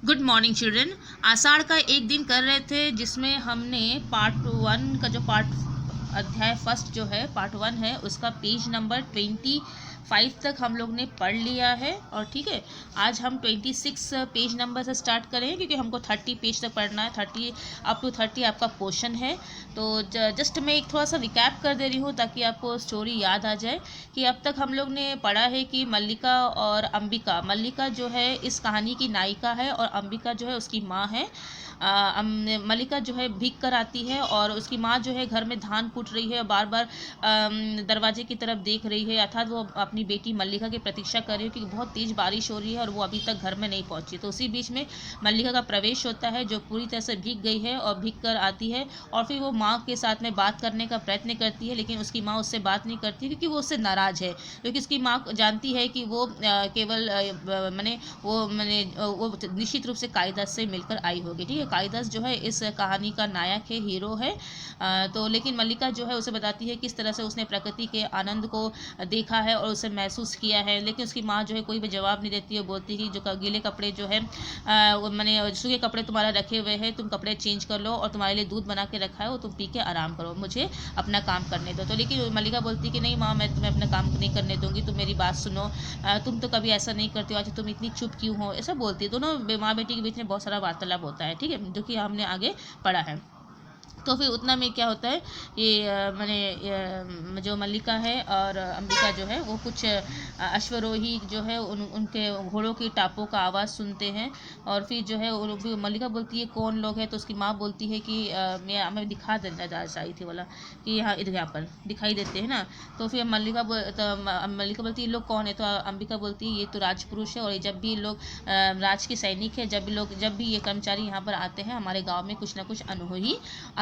Good morning children. आषाढ़ का एक दिन कर रहे थे जिसमें हमने पार्ट 1 का जो अध्याय फर्स्ट जो है पार्ट 1 है उसका पेज नंबर 25 तक हम लोग ने पढ़ लिया है। और ठीक है, आज हम 26 पेज नंबर से स्टार्ट करेंगे क्योंकि हमको 30 पेज तक पढ़ना है। 30 अप टू 30 आपका पोर्शन है। तो जस्ट मैं एक थोड़ा सा रिकैप कर दे रही हूँ ताकि आपको स्टोरी याद आ जाए कि अब तक हम लोग ने पढ़ा है कि मल्लिका और अंबिका, मल्लिका जो है इस कहानी की नायिका है और अंबिका जो है उसकी माँ है। मल्लिका जो है भीग कर आती है और उसकी माँ जो है घर में धान कूट रही है, बार बार दरवाजे की तरफ देख रही है, अर्थात वो अपनी बेटी मल्लिका की प्रतीक्षा कर रही है क्योंकि बहुत तेज़ बारिश हो रही है और वो अभी तक घर में नहीं पहुंची। तो उसी बीच में मल्लिका का प्रवेश होता है जो पूरी तरह से भीग गई है और भीग कर आती है और फिर वो माँ के साथ में बात करने का प्रयत्न करती है, लेकिन उसकी माँ उससे बात नहीं करती क्योंकि वो उससे नाराज़ है। क्योंकि उसकी माँ जानती है कि वो केवल वो निश्चित रूप से कालिदास से मिलकर आई होगी। ठीक है, कालिदास जो है इस कहानी का नायक है, हीरो है। तो लेकिन मल्लिका जो है उसे बताती है किस तरह से उसने प्रकृति के आनंद को देखा है और उसे महसूस किया है, लेकिन उसकी माँ जो है कोई भी जवाब नहीं देती है। बोलती है कि जो गीले कपड़े जो है सूखे कपड़े तुम्हारा रखे हुए हैं, तुम कपड़े चेंज कर लो और तुम्हारे लिए दूध बना के रखा है वो तुम पी के आराम करो, मुझे अपना काम करने दो। तो लेकिन मल्लिका बोलती है कि नहीं माँ, मैं तुम्हें अपना काम नहीं करने दूंगी, तुम मेरी बात सुनो, तुम तो कभी ऐसा नहीं करती हो, आज तुम इतनी चुप क्यों हो, ऐसा बोलती है। दोनों माँ बेटी के बीच में बहुत सारा वार्तालाप होता है, ठीक है, जो कि हमने आगे पढ़ा है। तो फिर उतना में क्या होता है, ये जो मल्लिका है और अंबिका जो है वो कुछ अश्वरोही जो है उनके घोड़ों की टापों का आवाज़ सुनते हैं। और फिर जो है मल्लिका बोलती है कौन लोग हैं, तो उसकी माँ बोलती है कि मैं हमें दिखा देना चाहिए थी वाला कि यहाँ इधर यहाँ पर दिखाई देते हैं ना। तो फिर मल्लिका बोलती है लोग कौन है, तो अंबिका बोलती है ये तो राजपुरुष है और जब भी लोग राज के सैनिक है, जब भी ये कर्मचारी यहाँ पर आते हैं हमारे गाँव में कुछ ना कुछ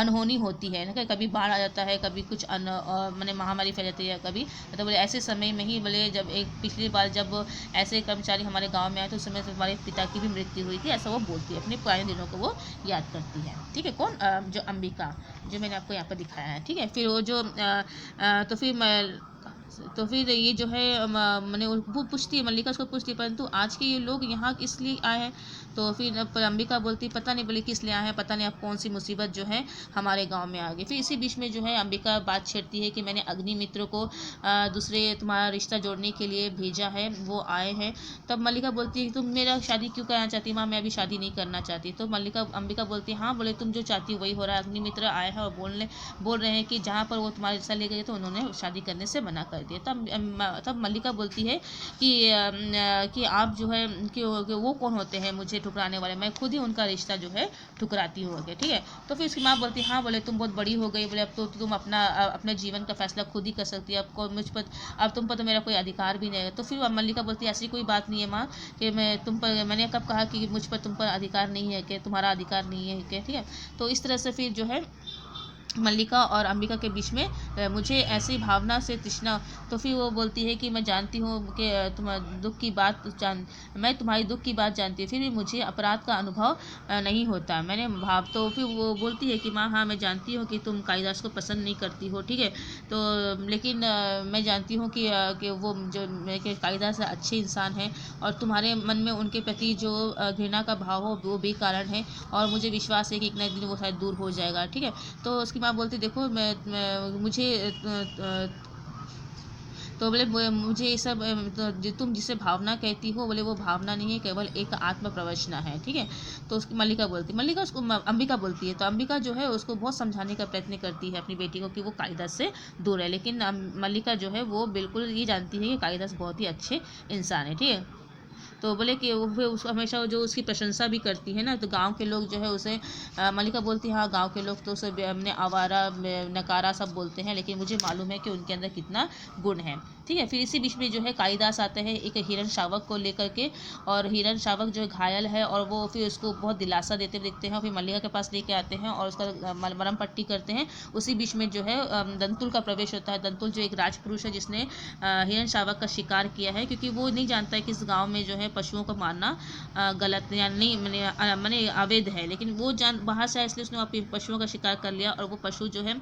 अनहोनी होती है ना, कभी बाढ़ आ जाता है, कभी कुछ महामारी फैल जाती है, कभी तो बोले ऐसे समय में ही बोले जब एक पिछली बार जब ऐसे कर्मचारी हमारे गांव में आए तो उस समय से हमारे पिता की भी मृत्यु हुई थी, ऐसा वो बोलती है, अपने पुराने दिनों को वो याद करती है। ठीक है, कौन जो अंबिका जो मैंने आपको यहाँ पर दिखाया है। ठीक है, फिर वो जो तो फिर ये जो है मैंने वो पूछती है, मल्लिका उसको पूछती है परंतु आज के ये लोग यहाँ इसलिए आए हैं। तो फिर अंबिका बोलती पता नहीं बोले किस लिए आए हैं, पता नहीं अब कौन सी मुसीबत जो है हमारे गांव में आ गई। फिर इसी बीच में जो है अंबिका बात छेड़ती है कि मैंने अग्निमित्र को दूसरे तुम्हारा रिश्ता जोड़ने के लिए भेजा है, वो आए हैं। तब मल्लिका बोलती है तुम मेरा शादी क्यों करना चाहती, माँ मैं अभी शादी नहीं करना चाहती। तो अंबिका बोलती है हाँ बोले तुम जो चाहती हो वही हो रहा है, अग्निमित्र आए हैं और बोल रहे हैं कि जहाँ पर वो तुम्हारा रिश्ता ले गए तो उन्होंने शादी करने से मना कर दिया। तब मल्लिका बोलती है कि आप जो है कि वो कौन होते हैं मुझे ठुकराने वाले, मैं खुद ही उनका रिश्ता जो है ठुकराती हूँ। ठीक है, तो फिर उसकी माँ बोलती है हाँ बोले तुम बहुत बड़ी हो गई, बोले अब तो तुम अपने जीवन का फैसला खुद ही कर सकती है, अब तुम पर तो मेरा कोई अधिकार भी नहीं है। तो फिर मल्लिका बोलती है ऐसी कोई बात नहीं है माँ कि मैंने कब कहा कि मुझ पर तुम पर अधिकार नहीं है, कि तुम्हारा अधिकार नहीं है क्या। ठीक है, तो इस तरह से फिर जो है मल्लिका और अंबिका के बीच में मुझे ऐसी भावना से तृष्णा। तो फिर वो बोलती है कि मैं जानती हूँ कि मैं तुम्हारी दुख की बात जानती हूँ, फिर भी मुझे अपराध का अनुभव नहीं होता, मैंने भाव। तो फिर वो बोलती है कि माँ हाँ मैं जानती हूँ कि तुम कालिदास को पसंद नहीं करती हो, ठीक है, तो लेकिन मैं जानती हूँ कि वो जो कालिदास अच्छे इंसान हैं और तुम्हारे मन में उनके प्रति जो घृणा का भाव हो वो बेकारण है और मुझे विश्वास है कि एक ना एक दिन वो शायद दूर हो जाएगा। ठीक है, तो उसकी माँ बोलती देखो मुझे तो बोले मुझे ये सब जो तुम जिसे भावना कहती हो बोले वो भावना नहीं है, केवल एक आत्म प्रवचना है। ठीक है, तो उसकी मल्लिका उसको अंबिका बोलती है, तो अंबिका जो है उसको बहुत समझाने का प्रयत्न करती है अपनी बेटी को कि वो कालिदास से दूर है, लेकिन मल्लिका जो है वो बिल्कुल ये जानती है कि कालिदास बहुत ही अच्छे इंसान है। ठीक है, तो बोले कि वो हमेशा जो उसकी प्रशंसा भी करती है ना, तो गांव के लोग जो है उसे मल्लिका बोलती है हाँ गांव के लोग तो उसे हमने आवारा नकारा सब बोलते हैं, लेकिन मुझे मालूम है कि उनके अंदर कितना गुण है। ठीक है, फिर इसी बीच में जो है कालिदास आते हैं एक हिरण शावक को लेकर के, और हिरण शावक जो घायल है और वो फिर उसको बहुत दिलासा देते दिखते हैं, फिर मल्लिका के पास लेके आते हैं और उसका मरहम पट्टी करते हैं। उसी बीच में जो है दंतुल का प्रवेश होता है। दंतुल जो एक राजपुरुष है जिसने हिरण शावक का शिकार किया है, क्योंकि वो नहीं जानता है कि इस गाँव में जो है पशुओं को मारना गलत या नहीं मैंने अवैध है, लेकिन वो बाहर से आया इसलिए उसने अपने पशुओं का शिकार कर लिया और वो पशु जो है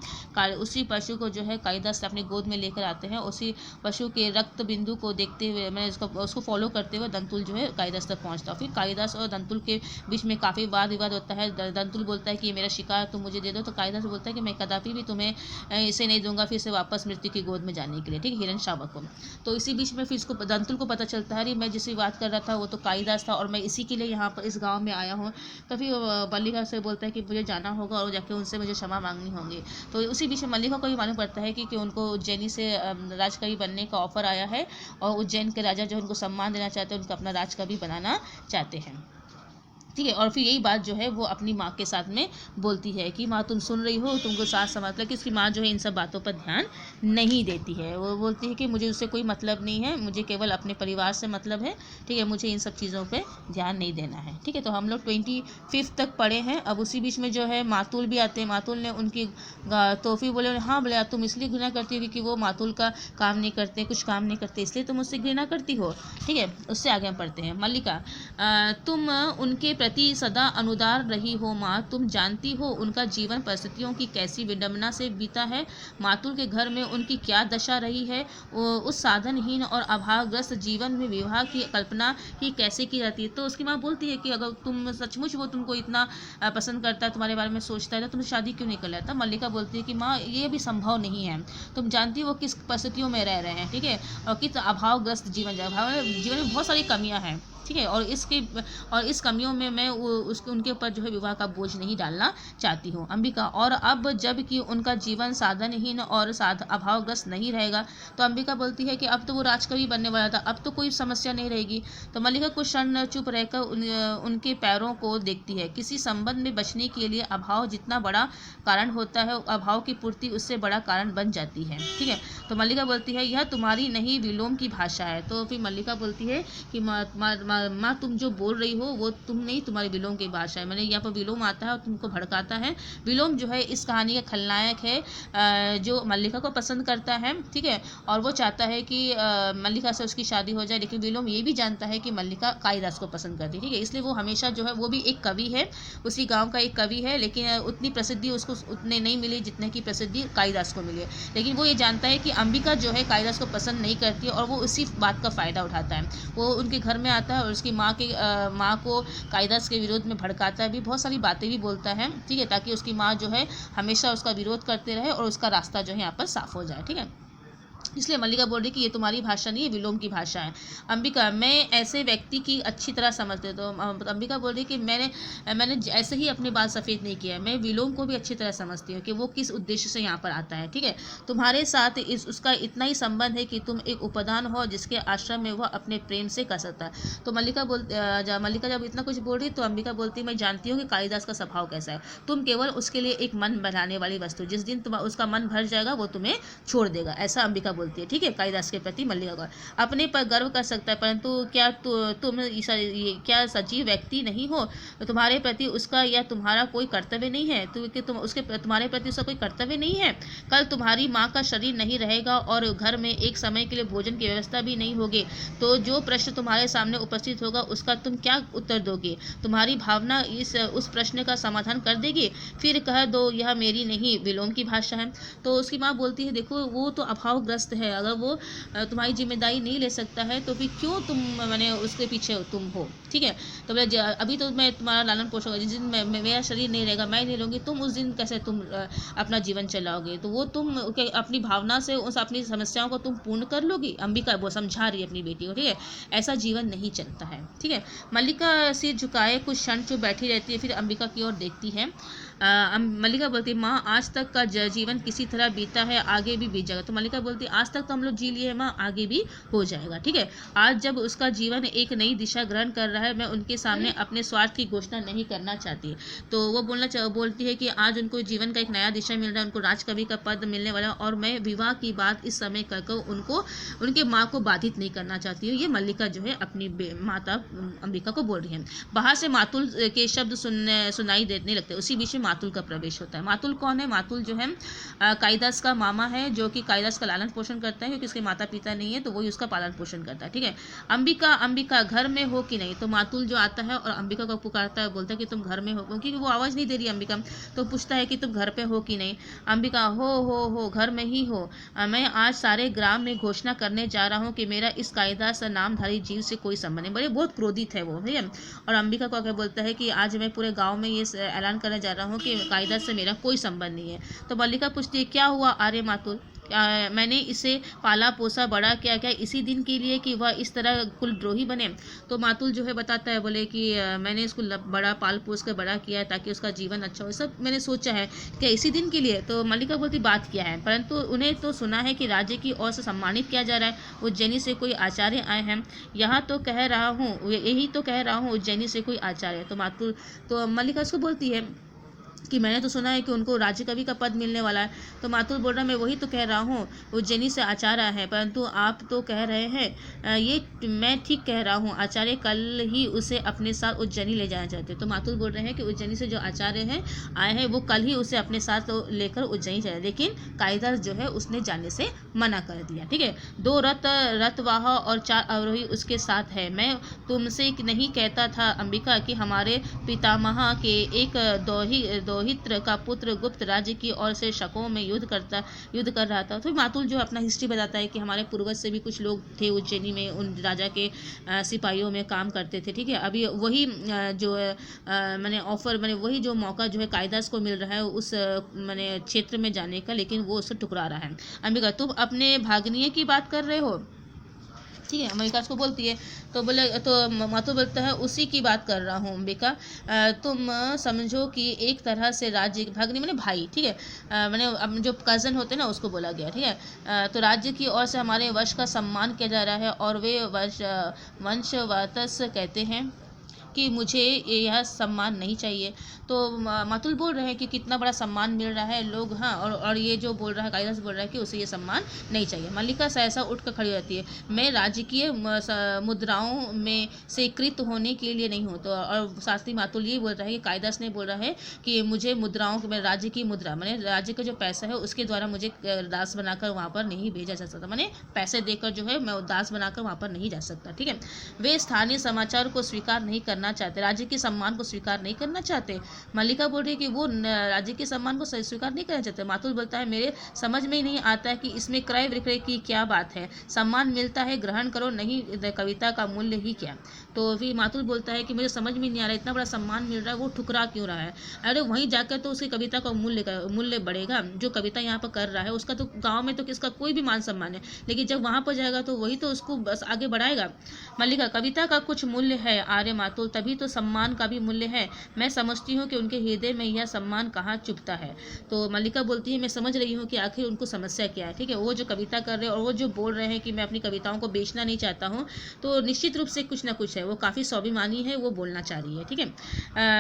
उसी पशु को जो है कालिदास अपनी गोद में लेकर आते हैं। उसी पशु के रक्त बिंदु को देखते हुए उसको फॉलो करते हुए दंतुल जो है कालिदास तक पहुंचता है। फिर कालिदास और दंतुल के बीच में काफ़ी वाद विवाद होता है। दंतुल बोलता है कि ये मेरा शिकार तुम मुझे दे दो, तो कालिदास बोलता है कि मैं कदापि भी तुम्हें इसे नहीं दूंगा फिर से वापस मृत्यु की गोद में जाने के लिए, ठीक है, हिरण शावक को। तो इसी बीच में फिर इसको दंतुल को पता चलता है मैं जिसकी बात कर रहा था वो तो कालिदास था और मैं इसी के लिए यहाँ पर इस गाँव में आया हूँ। तो फिर मल्लिका से बोलता है कि मुझे जाना होगा और जाके उनसे मुझे क्षमा मांगनी होगी। तो उसी बीच में मल्लिका को भी मालूम पड़ता है कि उनको उज्जैनी से राजकवि बनने का ऑफर आया है और उज्जैन के राजा जो उनको सम्मान देना चाहते हैं, उनको अपना राजकवि बनाना चाहते हैं, ठीक है। और फिर यही बात जो है वो अपनी माँ के साथ में बोलती है कि माँ तुम सुन रही हो, तुमको साथ समझ लो कि उसकी माँ जो है इन सब बातों पर ध्यान नहीं देती है। वो बोलती है कि मुझे उससे कोई मतलब नहीं है, मुझे केवल अपने परिवार से मतलब है, ठीक है, मुझे इन सब चीज़ों पे ध्यान नहीं देना है, ठीक है। तो हम लोग 25 तक पढ़े हैं। अब उसी बीच में जो है मातुल भी आते हैं। मातुल ने उनकी तोहफी बोले हाँ बोले तुम इसलिए घृणा करती हो क्योंकि वो मातुल का काम नहीं करते, कुछ काम नहीं करते, इसलिए तुम उससे घृणा करती हो, ठीक है। उससे आगे हम पढ़ते हैं। मल्लिका तुम उनके प्रति सदा अनुदार रही हो माँ, तुम जानती हो उनका जीवन परिस्थितियों की कैसी विडंबना से बीता है। मातुल के घर में उनकी क्या दशा रही है। उस साधनहीन और अभावग्रस्त जीवन में विवाह की कल्पना ही कैसे की जाती है। तो उसकी माँ बोलती है कि अगर तुम सचमुच वो तुमको इतना पसंद करता है, तुम्हारे बारे में सोचता है, तो तुम शादी क्यों नहीं कर लेता। मल्लिका बोलती है कि माँ ये भी संभव नहीं है, तुम जानती हो किस परिस्थितियों में रह रहे हैं, ठीक है, और किस अभावग्रस्त जीवन में बहुत सारी कमियाँ हैं, ठीक है, और इस कमियों में मैं उनके ऊपर जो है विवाह का बोझ नहीं डालना चाहती हूँ अंबिका। और अब जब कि उनका जीवन साधनहीन और अभावग्रस्त नहीं रहेगा, तो अंबिका बोलती है कि अब तो वो राजकवि बनने वाला था, अब तो कोई समस्या नहीं रहेगी। तो मल्लिका कुछ क्षण चुप रहकर उनके पैरों को देखती है। किसी संबंध में बचने के लिए अभाव जितना बड़ा कारण होता है, अभाव की पूर्ति उससे बड़ा कारण बन जाती है, ठीक है। तो मल्लिका बोलती है यह तुम्हारी नहीं विलोम की भाषा है। तो फिर मल्लिका बोलती है कि माँ तुम जो बोल रही हो वो तुम नहीं, तुम्हारी विलोम की भाषा है। मैंने यहाँ पर विलोम आता है और तुमको भड़काता है। विलोम जो है इस कहानी का खलनायक है जो मल्लिका को पसंद करता है, ठीक है, और वो चाहता है कि मल्लिका से उसकी शादी हो जाए, लेकिन विलोम ये भी जानता है कि मल्लिका कालिदास को पसंद करती है, ठीक है। इसलिए वो हमेशा जो है वो भी एक कवि है, उसी गाँव का एक कवि है, लेकिन उतनी प्रसिद्धि उसको उतने नहीं मिली जितने की प्रसिद्धि कालिदास को मिली। लेकिन वो ये जानता है कि अंबिका जो है कालिदास को पसंद नहीं करती है और वो उसी बात का फ़ायदा उठाता है। वो उनके घर में आता है और उसकी माँ को कालिदास के विरोध में भड़काता है, भी बहुत सारी बातें भी बोलता है, ठीक है, ताकि उसकी माँ जो है हमेशा उसका विरोध करते रहे और उसका रास्ता जो है यहाँ पर साफ हो जाए, ठीक है। इसलिए मल्लिका बोल रही कि ये तुम्हारी भाषा नहीं है, विलोम की भाषा है। अंबिका मैं ऐसे व्यक्ति की अच्छी तरह समझती हूँ। तो अंबिका बोल रही कि मैंने ऐसे ही अपने बाल सफ़ेद नहीं किया है, मैं विलोम को भी अच्छी तरह समझती हूँ कि वो किस उद्देश्य से यहाँ पर आता है, ठीक है। तुम्हारे साथ उसका इतना ही संबंध है कि तुम एक उपदान हो जिसके आश्रम में वह अपने प्रेम से कर सकता है। तो मल्लिका जब इतना कुछ बोल रही तो अंबिका बोलती मैं जानती हूँ कि कालिदास का स्वभाव कैसा है, तुम केवल उसके लिए एक मन बनाने वाली वस्तु, जिस दिन उसका मन भर जाएगा वो तुम्हें छोड़ देगा, ऐसा अंबिका बोलती है, ठीक है। कालिदास के प्रति मल्लिका को अपने पर गर्व कर सकता है, परंतु क्या तुम क्या सजीव व्यक्ति नहीं हो, तुम्हारे प्रति उसका या तुम्हारा कोई कर्तव्य नहीं है, तुम्हारे प्रति उसका कोई कर्तव्य नहीं है। कल तुम्हारी माँ का शरीर नहीं रहेगा और घर में एक समय के लिए भोजन की व्यवस्था भी नहीं होगी, तो जो प्रश्न तुम्हारे सामने उपस्थित होगा उसका तुम क्या उत्तर दोगे। तुम्हारी भावना उस प्रश्न का समाधान कर देगी, फिर कह दो यह मेरी नहीं विलोम की भाषा है। तो उसकी माँ बोलती है देखो वो तो अभावग्रस्त है, अगर वो तुम्हारी जिम्मेदारी नहीं ले सकता है तो फिर क्यों तुम मैंने उसके पीछे तुम हो, ठीक है। तो अभी तो मैं तुम्हारा लालन पोषण, जिस दिन मेरा शरीर नहीं रहेगा, मैं नहीं रहूँगी, तुम उस दिन कैसे तुम अपना जीवन चलाओगे। तो वो तुम अपनी भावना से उस अपनी समस्याओं को तुम पूर्ण कर लोगी। अंबिका वो समझा रही है अपनी बेटी को, ठीक है, ऐसा जीवन नहीं चलता है, ठीक है। मल्लिका सिर झुकाए कुछ क्षण चुप बैठी रहती है, फिर अंबिका की ओर देखती है। मल्लिका बोलती माँ आज तक का जीवन किसी तरह बीता है, आगे भी बीत जाएगा। तो मल्लिका बोलती आज तक तो हम लोग जी लिए हैं माँ, आगे भी हो जाएगा, ठीक है। आज जब उसका जीवन एक नई दिशा ग्रहण कर रहा है, मैं उनके सामने अपने स्वार्थ की घोषणा नहीं करना चाहती। तो वो बोलती है कि आज उनको जीवन का एक नया दिशा मिल रहा है, उनको राजकवि का पद मिलने वाला है और मैं विवाह की बात इस समय कहकर उनके माँ को बाधित नहीं करना चाहती हूँ। ये मल्लिका जो है अपनी माता अंबिका को बोल रही है। बाहर से मातुल के शब्द सुनाई देने लगते। उसी बीच में मातुल का प्रवेश होता है। मातुल कौन है? मातुल जो है कालिदास का मामा है, जो कि कालिदास का लालन पोषण करता है, क्योंकि उसके माता पिता नहीं है तो वही उसका पालन पोषण करता है। ठीक है। अंबिका, अंबिका घर में हो कि नहीं? तो मातुल जो आता है और अंबिका को पुकारता है, बोलता है कि तुम घर में हो, क्योंकि वो आवाज़ नहीं दे रही अंबिका, तो पूछता है कि तुम घर पे हो कि नहीं? अंबिका, हो घर में ही हो। मैं आज सारे ग्राम में घोषणा करने जा रहा हूँ कि मेरा इस कालिदास नामधारी जीव से कोई संबंध नहीं। बड़े बहुत क्रोधित है वो, ठीक है। और अंबिका को आकर बोलता है कि आज मैं पूरे गांव में ये ऐलान करने जा रहा हूँ कि कालिदास से मेरा कोई संबंध नहीं है। तो मल्लिका पूछती है, क्या हुआ आर्य मातुल? मैंने इसे पाला पोसा बड़ा किया क्या इसी दिन के लिए कि वह इस तरह कुलद्रोही बने? तो मातुल जो है बताता है, बोले कि मैंने इसको बड़ा पाल पोस कर बड़ा किया ताकि उसका जीवन अच्छा हो, सब मैंने सोचा है। क्या इसी दिन के लिए? तो मल्लिका बोलती, बात क्या है? परंतु उन्हें तो सुना है कि राज्य की ओर से सम्मानित किया जा रहा है, उज्जैनी से कोई आचार्य आए हैं। यहाँ तो कह रहा हूँ, यही तो कह रहा हूँ, उज्जैनी से कोई आचार्य। तो मल्लिका उसको बोलती है कि मैंने तो सुना है कि उनको राज्य कवि का पद मिलने वाला है। तो मातुल बोल रहा है, मैं वही तो कह रहा हूँ, उज्जैनी से आचार्य है, परंतु आप तो कह रहे हैं ये मैं ठीक कह रहा हूँ, आचार्य कल ही उसे अपने साथ उज्जैनी ले जाना चाहते। तो मातुल बोल रहे हैं कि उज्जैनी से जो आचार्य हैं आए हैं वो कल ही उसे अपने साथ लेकर उज्जैनी जाए, लेकिन कालिदास जो है उसने जाने से मना कर दिया। ठीक है। 2 रथवाह और 4 अवरोही उसके साथ है। मैं तुमसे नहीं कहता था अंबिका कि हमारे पितामह के एक दोहित्र का पुत्र गुप्त राज्य की ओर से शकों में युद्ध कर रहा था। तो मातुल जो अपना हिस्ट्री बताता है कि हमारे पूर्वज से भी कुछ लोग थे उज्जैनी में, उन राजा के सिपाहियों में काम करते थे। ठीक है। अभी वही जो मैंने वही जो मौका जो है कालिदास को मिल रहा है उस क्षेत्र में जाने का, लेकिन वो उससे टुकरा रहा है। अंबिका, तुम अपने भागनीय की बात कर रहे हो? ठीक है। अंबिका उसको बोलती है, तो बोले, तो मातुल बोलता है, उसी की बात कर रहा हूँ अंबिका। तुम समझो कि एक तरह से राज्य भागनी मैंने भाई, ठीक है, अब जो कज़न होते हैं ना उसको बोला गया। ठीक है। तो राज्य की ओर से हमारे वंश का सम्मान किया जा रहा है और वे वंशवतस कहते हैं कि मुझे यह सम्मान नहीं चाहिए। तो मातुल बोल रहे हैं कि कितना बड़ा सम्मान मिल रहा है लोग, हाँ, और ये जो बोल रहा है कालिदास बोल रहा है कि उसे ये सम्मान नहीं चाहिए। मल्लिका सहसा उठ कर खड़ी रहती है, मैं राजकीय मुद्राओं में से कृत होने के लिए नहीं हूँ। तो और साथ ही मातुल ये बोल रहा है कि कालिदास ने बोल रहा है कि मुझे मुद्राओं में राज्य की मुद्रा मैंने राज्य का जो पैसा है उसके द्वारा मुझे दास बनाकर वहाँ पर नहीं भेजा जा सकता, मैंने पैसे देकर जो है मैं दास बनाकर वहाँ पर नहीं जा सकता। ठीक है। वे स्थानीय समाचार को स्वीकार नहीं करना चाहते, राज्य के सम्मान को स्वीकार नहीं करना चाहते। मल्लिका बोल रही है कि वो राज्य के सम्मान को स्वीकार नहीं करना चाहते। मातुल बोलता है, मेरे समझ में ही नहीं आता है कि इसमें क्रय विक्रय की क्या बात है, सम्मान मिलता है ग्रहण करो, नहीं कविता का मूल्य ही क्या। तो फिर मातुल बोलता है कि मुझे समझ में नहीं आ रहा, इतना बड़ा सम्मान मिल रहा है वो ठुकरा क्यों रहा है? अरे वहीं जाकर तो उसकी कविता का मूल्य बढ़ेगा, जो कविता यहाँ पर कर रहा है उसका तो गाँव में तो किसका कोई भी मान सम्मान है, लेकिन जब वहाँ पर जाएगा तो वही तो उसको बस आगे बढ़ाएगा। मल्लिका, कविता का कुछ मूल्य है आर्य मातुल, तभी तो सम्मान का भी मूल्य है। मैं समझती हूँ कि उनके हृदय में यह सम्मान कहाँ चुभता है। तो मल्लिका बोलती है, मैं समझ रही हूँ कि आखिर उनको समस्या क्या है। ठीक है। वो जो कविता कर रहे हैं और वो जो बोल रहे हैं कि मैं अपनी कविताओं को बेचना नहीं चाहता हूँ, तो निश्चित रूप से कुछ ना कुछ है, वो काफ़ी स्वाभिमानी है, वो बोलना चाह रही है। ठीक है।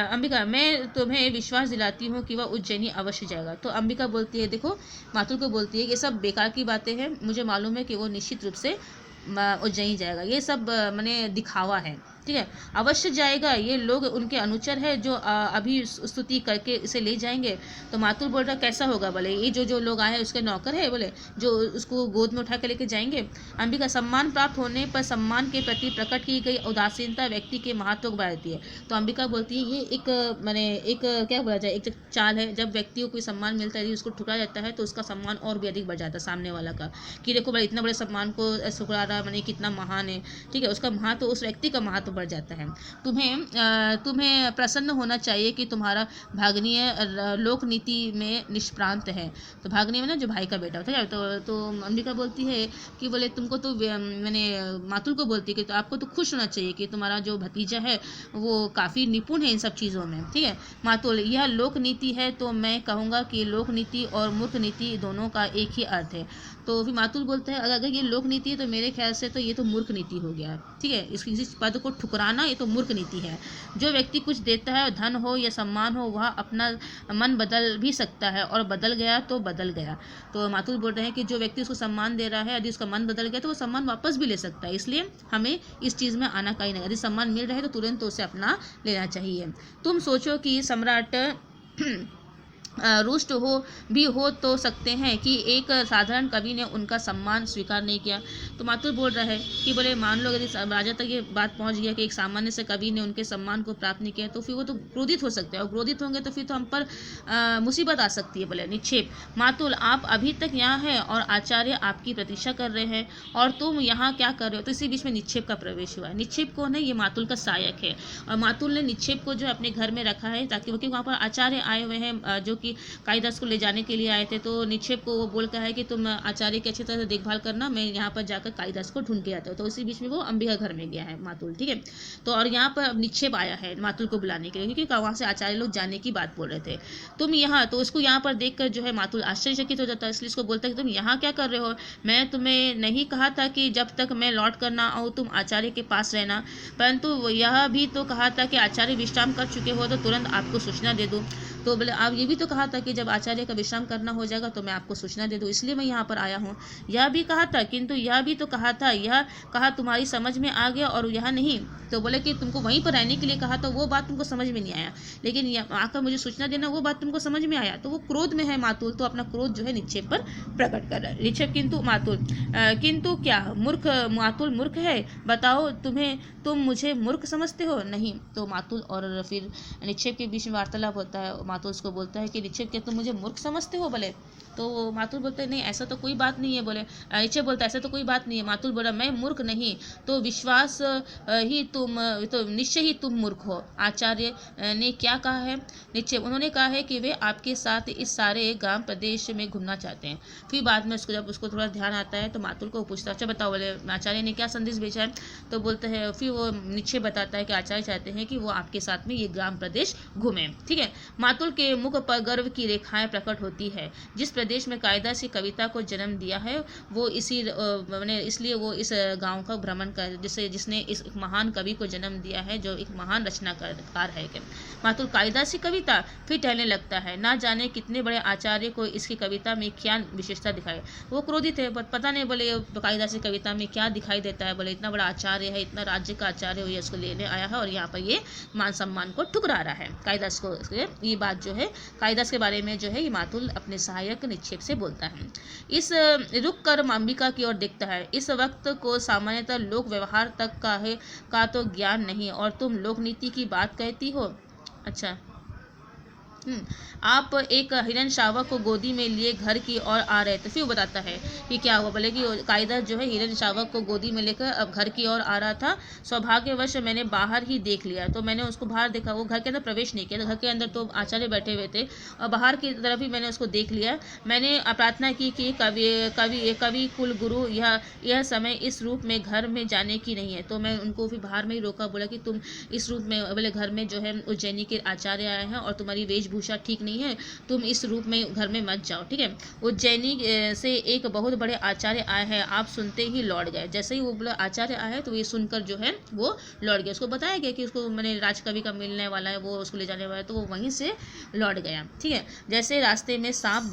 अंबिका, मैं तुम्हें विश्वास दिलाती हूँ कि वह उज्जैनी अवश्य जाएगा। तो अंबिका बोलती है, देखो मातुल को बोलती है ये सब बेकार की बातें हैं, मुझे मालूम है कि वो निश्चित रूप से उज्जैन जाएगा, ये सब मैंने दिखावा है। ठीक है। अवश्य जाएगा, ये लोग उनके अनुचर है जो अभी स्तुति करके इसे ले जाएंगे। तो मातुल बोल रहा कैसा होगा? बोले ये जो लोग आए हैं उसके नौकर है, बोले जो उसको गोद में उठा के लेके जाएंगे। अंबिका, सम्मान प्राप्त होने पर सम्मान के प्रति प्रकट की गई उदासीनता व्यक्ति के महत्व को बढ़ाती है। तो अंबिका बोलती है ये एक क्या बोला जाए, एक चाल है, जब व्यक्ति को कोई सम्मान मिलता है यदि उसको ठुकरा जाता है तो उसका सम्मान और भी अधिक बढ़ जाता है सामने वाला का, कि देखो भाई इतना बड़े सम्मान को ठुकरा रहा मैंने, कितना महान है। ठीक है। उसका महत्व, उस व्यक्ति का महत्व बढ़ जाता है। तुम्हें प्रसन्न होना चाहिए कि तुम्हारा भागनीय लोक नीति में निष्प्रांत है। तो भागनीय में ना जो भाई का बेटा होता है। तो अंबिका बोलती है कि बोले तुमको तो मैंने मातुल को बोलती है कि तो आपको तो खुश होना चाहिए कि तुम्हारा जो भतीजा है वो काफ़ी निपुण है इन सब चीज़ों में। ठीक है। मातुल, यह लोक नीति है तो मैं कहूँगा कि लोक नीति और मूर्ख नीति दोनों का एक ही अर्थ है। तो फिर मातुल बोलते हैं अगर ये लोक नीति है तो मेरे ख्याल से तो ये तो मूर्ख नीति हो गया। ठीक है। इस पद को ठुकराना ये तो मूर्ख नीति है। जो व्यक्ति कुछ देता है, धन हो या सम्मान हो, वह अपना मन बदल भी सकता है और बदल गया तो बदल गया। तो मातुल बोल रहे हैं कि जो व्यक्ति उसको सम्मान दे रहा है यदि उसका मन बदल गया तो वो सम्मान वापस भी ले सकता है, इसलिए हमें इस चीज़ में आना कहीं नहीं। यदि सम्मान मिल रहा है तो तुरंत उसे अपना लेना चाहिए। तुम सोचो कि सम्राट रुष्ट हो तो सकते हैं कि एक साधारण कवि ने उनका सम्मान स्वीकार नहीं किया। तो मातुल बोल रहा है कि बोले मान लो यदि राजा तक ये बात पहुंच गया कि एक सामान्य से कवि ने उनके सम्मान को प्राप्त नहीं किया, तो फिर वो तो क्रोधित हो सकते हैं, और क्रोधित होंगे तो फिर तो हम पर मुसीबत आ सकती है। बोले निक्षेप, मातुल आप अभी तक यहाँ हैं और आचार्य आपकी प्रतीक्षा कर रहे हैं, और तुम यहाँ क्या कर रहे हो। तो इसी बीच में निक्षेप का प्रवेश हुआ है। निक्षेप कौन है? ये मातुल का सहायक है, और मातुल ने निक्षेप को जो अपने घर में रखा है ताकि क्योंकि वहाँ पर आचार्य आए हुए हैं जो कि कालिदास को ले जाने के लिए आए थे। तो निक्षेप को वो बोलता है कि तुम आचार्य की अच्छी तरह से देखभाल करना, मैं यहाँ पर जाकर कालिदास को ढूंढ के आता हूँ। तो इसी बीच में वो अंबिका घर में गया है मातुल, ठीक है। तो और यहाँ पर निक्षेप आया है मातुल को बुलाने के लिए, क्योंकि वहाँ से आचार्य लोग जाने की बात बोल रहे थे। तुम यहाँ, तो उसको यहाँ पर देखकर जो है मातुल आश्चर्यचकित हो जाता है, इसलिए उसको बोलता है कि तुम यहाँ क्या कर रहे हो, मैं तुम्हें नहीं कहा था कि जब तक मैं लौट कर ना आऊँ तुम आचार्य के पास रहना, परंतु यह भी तो कहा था कि आचार्य विश्राम कर चुके हो तो तुरंत आपको सूचना दे दूँ। तो बोले आप ये भी तो कहा था कि जब आचार्य का विश्राम करना हो जाएगा तो मैं आपको सूचना दे दूँ, इसलिए मैं यहाँ पर आया हूँ। यह भी कहा था, किंतु यह भी तो कहा था, यह कहा तुम्हारी समझ में आ गया और यह नहीं। तो बोले कि तुमको वहीं पर रहने के लिए कहा था, वो बात तुमको समझ में नहीं आया, लेकिन आकर मुझे सूचना देना वो बात तुमको समझ में आया। तो वो क्रोध में है मातुल, तो अपना क्रोध जो है निक्षेप पर प्रकट कर रहा है। निक्षेप किंतु मातुल, किंतु क्या मूर्ख, मातुल मूर्ख है? बताओ तुम मुझे मूर्ख समझते हो? नहीं। तो मातुल और फिर निक्षेप के बीच में वार्तालाप होता है। मातुल उसको बोलता है कि निक्षेप क्या तुम मुझे मूर्ख समझते हो? बोले तो मातुल बोलते हैं नहीं ऐसा तो कोई बात नहीं है। बोले निक्षेप बोलता है ऐसा तो कोई बात नहीं है। मातुल बोला मैं मूर्ख नहीं, तो विश्वास ही तुम, तो निश्चय ही तुम मूर्ख हो। आचार्य ने क्या कहा है? निक्षेप, उन्होंने कहा है कि वे आपके साथ इस सारे ग्राम प्रदेश में घूमना चाहते हैं। फिर बाद में उसको जब उसको थोड़ा ध्यान आता है तो मातुल को पूछता है अच्छा बताओ, बोले आचार्य ने क्या संदेश भेजा है? तो बोलते हैं, फिर वो निक्षेप बताता है कि आचार्य चाहते हैं कि वो आपके साथ में ये ग्राम प्रदेश घूमे, ठीक है। मातुल के मुख पर गर्व की रेखाएं प्रकट होती है। जिस प्रदेश में कालिदास की कविता को जन्म दिया है वो इसी इसलिए वो इस गांव का भ्रमण कर, जिसने इस महान कवि को जन्म दिया है जो एक महान रचनाकार है। मातुल कालिदास की कविता, फिर टहलने लगता है। ना जाने कितने बड़े आचार्य को इसकी कविता में क्या विशेषता दिखाई। वो क्रोधित है, पता नहीं बोले कालिदास की कविता में क्या दिखाई देता है। बोले इतना बड़ा आचार्य है, इतना राज्य का आचार्य है, इसको लेने आया है और यहाँ पर ये मान सम्मान को ठुकरा रहा है कालिदास को। ये बात जो है कालिदास के बारे में जो है ये मातुल अपने सहायक निक्षेप से बोलता है। इस रुक कर अंबिका की ओर देखता है। इस वक्त को सामान्यतः लोक व्यवहार तक का तो ज्ञान नहीं, और तुम लोक नीति की बात कहती हो। अच्छा, आप एक हिरण शावक को गोदी में लिए घर की ओर आ रहे थे। फिर वो बताता है कि क्या हुआ। बोले कि कालिदास जो है हिरण शावक को गोदी में लेकर अब घर की ओर आ रहा था। सौभाग्यवश मैंने बाहर ही देख लिया, तो मैंने उसको बाहर देखा। वो घर के अंदर प्रवेश नहीं किया, घर के अंदर तो आचार्य बैठे हुए थे और बाहर की तरफ ही मैंने उसको देख लिया। मैंने प्रार्थना की कि कवि कुल गुरु यह समय इस रूप में घर में जाने की नहीं है। तो मैं उनको फिर बाहर में ही रोका, बोला कि तुम इस रूप में, बोले घर में जो है उज्जैनी के आचार्य आए हैं और तुम्हारी वेशभूषा ठीक नहीं है, तुम इस रूप में घर में मत जाओ, ठीक है। उज्जैनी से एक बहुत बड़े आचार्य आए हैं, आप सुनते ही लौट गए। जैसे ही वो बोला आचार्य आए हैं तो ये सुनकर जो है वो लौट गया। उसको बताया गया कि उसको मैंने राजकवि का मिलने वाला है, वो उसको ले जाने वाला है, तो वो वहीं से लौट गया, ठीक है। जैसे रास्ते में सांप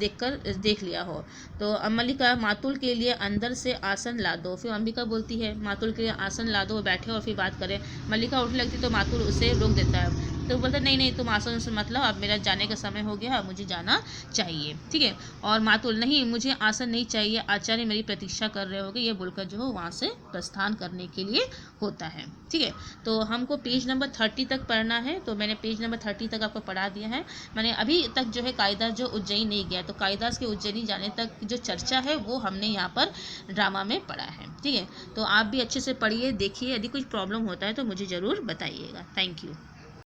देख लिया हो। तो मल्लिका, मातुल के लिए अंदर से आसन ला दो। फिर अंबिका बोलती है मातुल के लिए आसन ला दो, बैठे और फिर बात करें। मल्लिका उठने लगती तो मातुल उसे रोक देता है। तो बोलता नहीं तुम आसन से मतलब, अब मेरा जाने का समय हो गया, मुझे जाना चाहिए, ठीक है। और मातुल, नहीं मुझे आसन नहीं चाहिए, आचार्य मेरी प्रतीक्षा कर रहे होंगे, ये बोलकर जो है वहाँ से प्रस्थान करने के लिए होता है, ठीक है। तो हमको पेज नंबर 30 तक पढ़ना है, तो मैंने पेज नंबर 30 तक आपको पढ़ा दिया है। मैंने अभी तक जो है कालिदास जो उज्जैन नहीं गया, तो कालिदास के उज्जैनी जाने तक जो चर्चा है वो हमने यहाँ पर ड्रामा में पढ़ा है, ठीक है। तो आप भी अच्छे से पढ़िए, देखिए, यदि कुछ प्रॉब्लम होता है तो मुझे ज़रूर बताइएगा। Thank you.